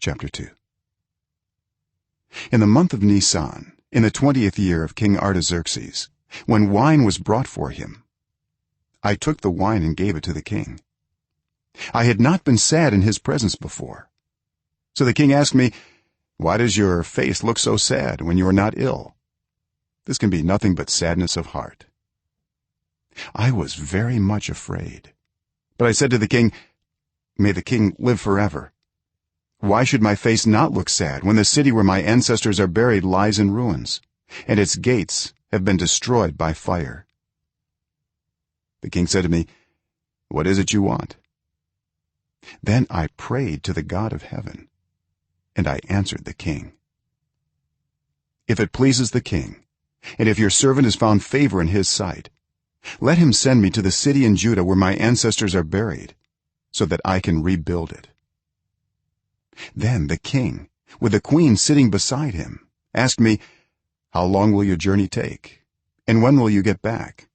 Chapter 2. In the month of Nisan, in the 20th year of King Artaxerxes, when wine was brought for him, I took the wine and gave it to the king. I had not been sad in his presence before. So the king asked me, "Why does your face look so sad when you are not ill? This can be nothing but sadness of heart." I was very much afraid, but I said to the king, "May the king live forever. Why should my face not look sad when the city where my ancestors are buried lies in ruins, and its gates have been destroyed by fire?" The king said to me, "What is it you want?" Then I prayed to the God of heaven, and I answered the king, "If it pleases the king, and if your servant has found favor in his sight, let him send me to the city in Judah where my ancestors are buried, so that I can rebuild it." Then the king, with the queen sitting beside him, asked me, "How long will your journey take, and when will you get back?"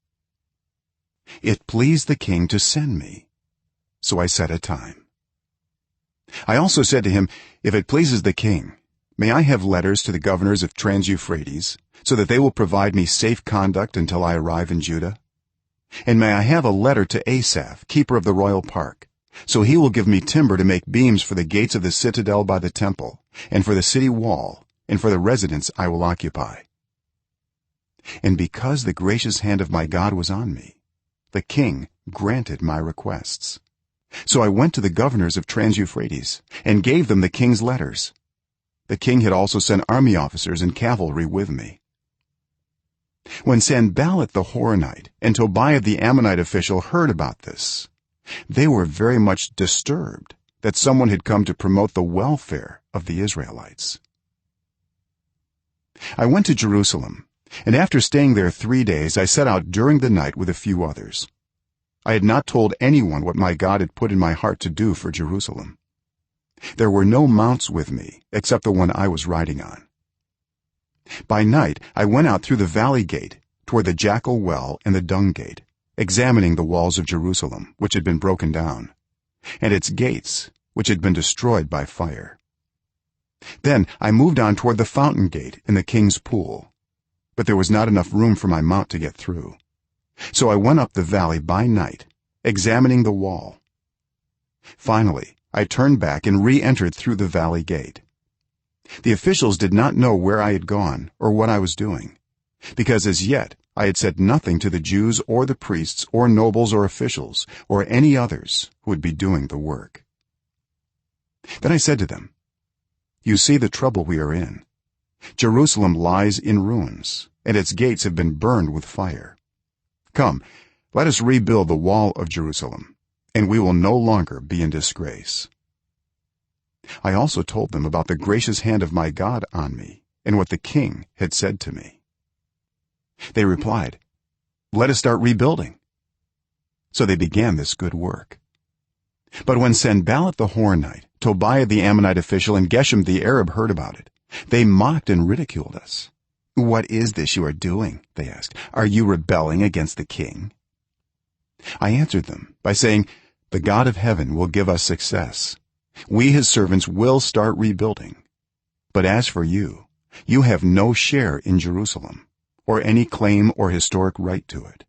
It pleased the king to send me, so I set a time. I also said to him, "If it pleases the king, may I have letters to the governors of Trans-Euphrates, so that they will provide me safe conduct until I arrive in Judah? And may I have a letter to Asaph, keeper of the royal park, so he will give me timber to make beams for the gates of the citadel by the temple, and for the city wall, and for the residence I will occupy." And because the gracious hand of my God was on me, the king granted my requests. So I went to the governors of Trans-Euphrates and gave them the king's letters. The king had also sent army officers and cavalry with me. When Sanballat the Horonite and Tobiah the Ammonite official heard about this, they were very much disturbed that someone had come to promote the welfare of the Israelites. I went to Jerusalem, and after staying there 3 days I set out during the night with a few others. I had not told anyone what my God had put in my heart to do for Jerusalem. There were no mounts with me except the one I was riding on. By night I went out through the valley gate toward the Jackal Well and the Dung Gate, examining the walls of Jerusalem, which had been broken down, and its gates, which had been destroyed by fire. Then I moved on toward the Fountain Gate in the King's Pool, but there was not enough room for my mount to get through. So I went up the valley by night, examining the wall. Finally I turned back and re-entered through the valley gate. The officials did not know where I had gone or what I was doing, because as yet I had said nothing to the Jews or the priests or nobles or officials or any others who would be doing the work. Then I said to them, "You see the trouble we are in. Jerusalem lies in ruins, and its gates have been burned with fire. Come, let us rebuild the wall of Jerusalem, and we will no longer be in disgrace." I also told them about the gracious hand of my God on me and what the king had said to me. They replied, "Let us start rebuilding." So they began this good work. But when Sanballat the Horonite, Tobiah the Ammonite official, and Geshem the Arab heard about it, they mocked and ridiculed us. "What is this you are doing?" they asked. "Are you rebelling against the king?" I answered them by saying, "The God of heaven will give us success. We his servants will start rebuilding. But as for you, you have no share in Jerusalem or any claim or historic right to it.